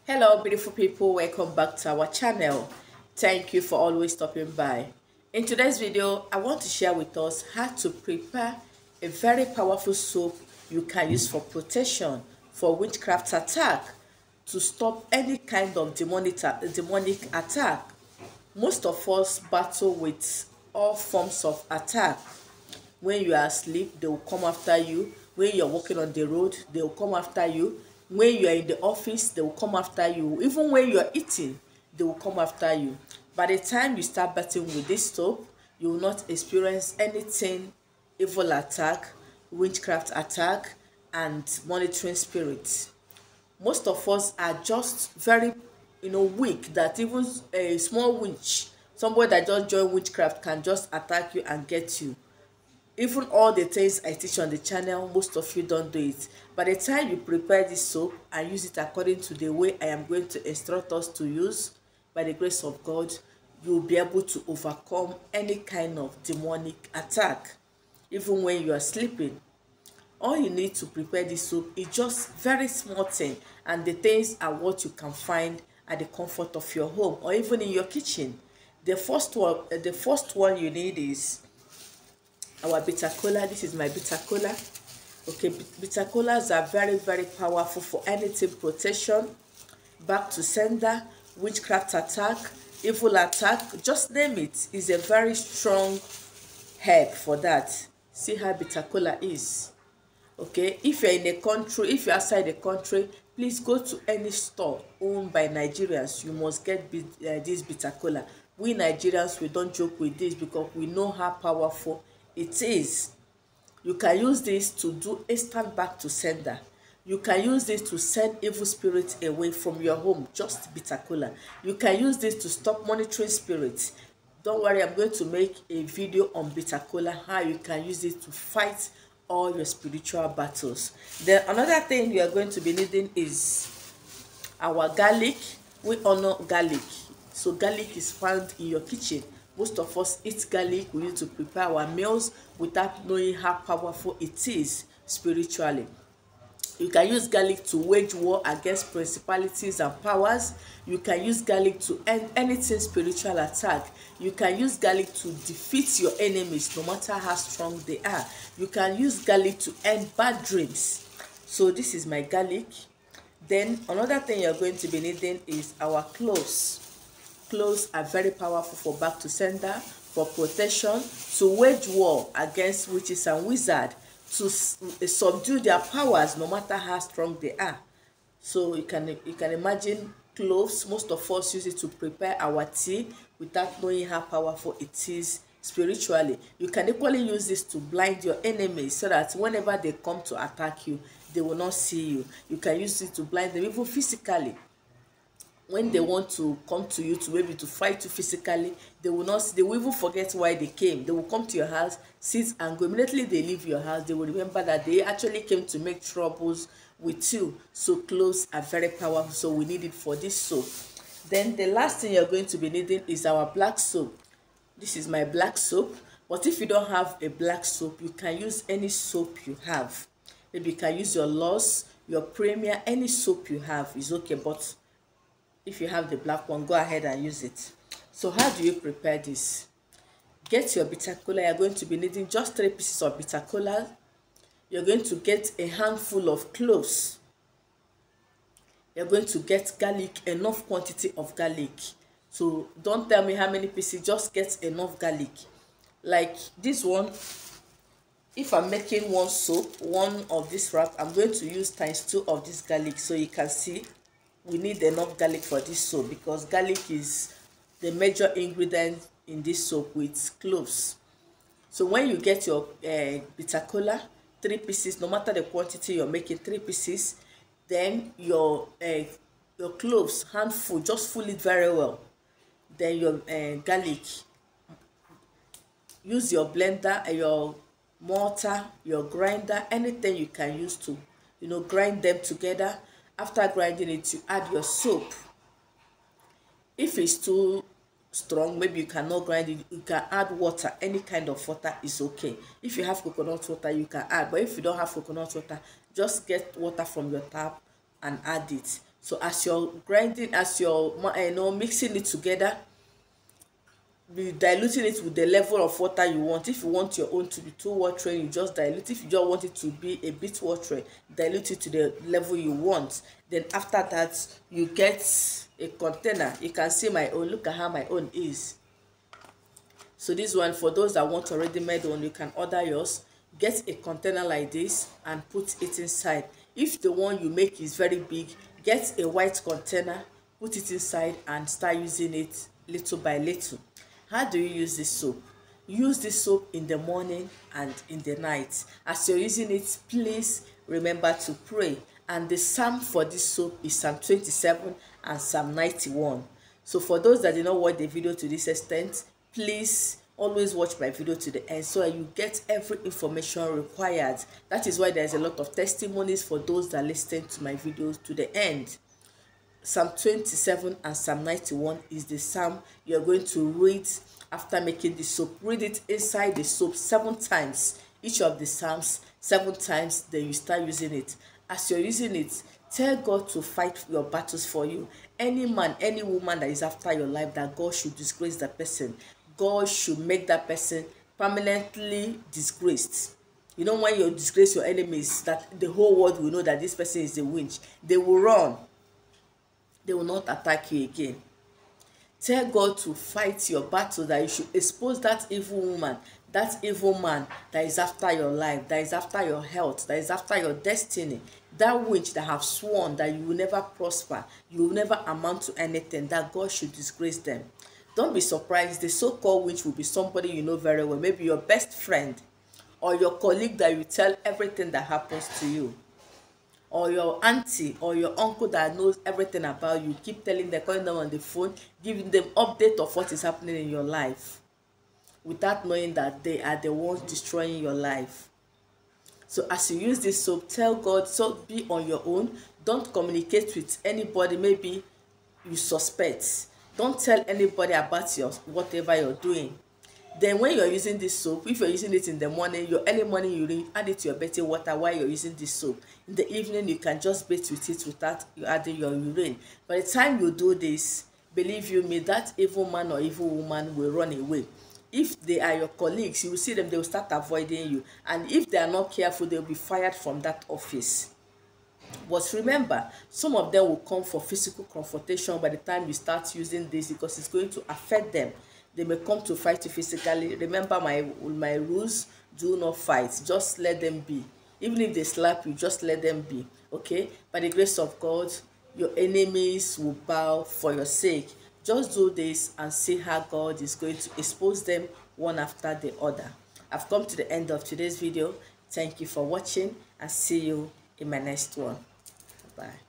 Hello beautiful people, welcome back to our channel. Thank you for always stopping by. In today's video, I want to share with us how to prepare a very powerful soap you can use for protection, for witchcraft attack, to stop any kind of demonic attack. Most of us battle with all forms of attack. When you are asleep, they will come after you. When you're walking on the road, they will come after you. When you are in the office, they will come after you. Even when you are eating, they will come after you. By the time you start battling with this soap, you will not experience anything evil attack, witchcraft attack, and monitoring spirits. Most of us are just very weak, that even a small witch, somebody that just joined witchcraft, can just attack you and get you. Even all the things I teach on the channel, most of you don't do it. By the time you prepare this soap and use it according to the way I am going to instruct us to use, by the grace of God, you'll be able to overcome any kind of demonic attack, even when you are sleeping. All you need to prepare this soap is just very small thing, and the things are what you can find at the comfort of your home or even in your kitchen. The first one you need is our bitter cola. This is my bitter cola. Okay, bitter colas are very powerful for anything protection, back to sender, witchcraft attack, evil attack, just name it. Is a very strong herb for that. See how bitter cola is. Okay, if you're in a country, if you're outside the country, please go to any store owned by Nigerians. You must get this bitter cola. We Nigerians, we don't joke with this because we know how powerful it is. You can use this to do instant back to sender. You can use this to send evil spirits away from your home, just bitter cola. You can use this to stop monitoring spirits. Don't worry, I'm going to make a video on bitter cola, how you can use it to fight all your spiritual battles. Then another thing you are going to be needing is our garlic. We honor garlic, so garlic is found in your kitchen. Most of us eat garlic. We need to prepare our meals without knowing how powerful it is spiritually. You can use garlic to wage war against principalities and powers. You can use garlic to end anything spiritual attack. You can use garlic to defeat your enemies no matter how strong they are. You can use garlic to end bad dreams. So this is my garlic. Then another thing you're going to be needing is our cloves. Cloves are very powerful for back to sender, for protection, to wage war against witches and wizards, to subdue their powers no matter how strong they are. So you can imagine cloves. Most of us use it to prepare our tea without knowing how powerful it is spiritually. You can equally use this to blind your enemies so that whenever they come to attack you, they will not see you. You can use it to blind them even physically. When they want to come to you to maybe to fight you physically, they will even forget why they came. They will come to your house, sit and go. Immediately they leave your house, they will remember that they actually came to make troubles with you. So cloves are very powerful, so we need it for this soap. Then the last thing you're going to be needing is our black soap. This is my black soap. But if you don't have a black soap, you can use any soap you have. Maybe you can use your Loss, your Premier, any soap you have is okay. But if you have the black one, go ahead and use it. So how do you prepare this? Get your bitter cola. You're going to be needing just 3 pieces of bitter cola. You're going to get a handful of cloves. You're going to get garlic, enough quantity of garlic. So don't tell me how many pieces, just get enough garlic. Like this one, if I'm making one soap, one of this wrap, I'm going to use ×2 of this garlic. So you can see we need enough garlic for this soap because garlic is the major ingredient in this soap with cloves. So when you get your bitter cola, 3 pieces, no matter the quantity you're making, 3 pieces, then your cloves, handful, just full it very well. Then your garlic, use your blender, your mortar, your grinder, anything you can use to grind them together. After grinding it, you add your soap. If it's too strong, maybe you cannot grind it, you can add water. Any kind of water is okay. If you have coconut water, you can add, but if you don't have coconut water, just get water from your tap and add it. So as you're grinding, as you're mixing it together, be diluting it with the level of water you want. If you want your own to be too watery, you just dilute. If you just want it to be a bit watery, dilute it to the level you want. Then after that, you get a container. You can see my own. Look at how my own is. So this one, for those that want already made one, you can order yours. Get a container like this and put it inside. If the one you make is very big, get a white container, put it inside and start using it little by little. How do you use this soap? Use this soap in the morning and in the night. As you're using it, please remember to pray. And the psalm for this soap is Psalm 27 and Psalm 91. So for those that did not watch the video to this extent, please always watch my video to the end so that you get every information required. That is why there's a lot of testimonies for those that listen to my videos to the end. Psalm 27 and Psalm 91 is the psalm you're going to read after making the soap. Read it inside the soap 7 times. Each of the psalms 7 times, then you start using it. As you're using it, tell God to fight your battles for you. Any man, any woman that is after your life, that God should disgrace that person. God should make that person permanently disgraced. You know, when you disgrace your enemies, that the whole world will know that this person is a witch. They will run. They will not attack you again. Tell God to fight your battle, that you should expose that evil woman, that evil man that is after your life, that is after your health, that is after your destiny, that witch that have sworn that you will never prosper, you will never amount to anything, that God should disgrace them. Don't be surprised. The so-called witch will be somebody you know very well, maybe your best friend or your colleague that you tell everything that happens to you, or your auntie or your uncle that knows everything about you. Keep telling them, calling them on the phone, giving them update of what is happening in your life without knowing that they are the ones destroying your life. So as you use this soap, tell God, so be on your own. Don't communicate with anybody maybe you suspect. Don't tell anybody about your whatever you're doing. Then when you're using this soap, if you're using it in the morning, your early morning urine, add it to your bathing water while you're using this soap. In the evening, you can just bathe with it without you adding your urine. By the time you do this, believe you me, that evil man or evil woman will run away. If they are your colleagues, you will see them, they will start avoiding you. And if they are not careful, they will be fired from that office. But remember, some of them will come for physical confrontation by the time you start using this, because it's going to affect them. They may come to fight you physically. Remember my rules: do not fight. Just let them be. Even if they slap you, just let them be. Okay? By the grace of God, your enemies will bow for your sake. Just do this and see how God is going to expose them one after the other. I've come to the end of today's video. Thank you for watching and see you in my next one. Bye.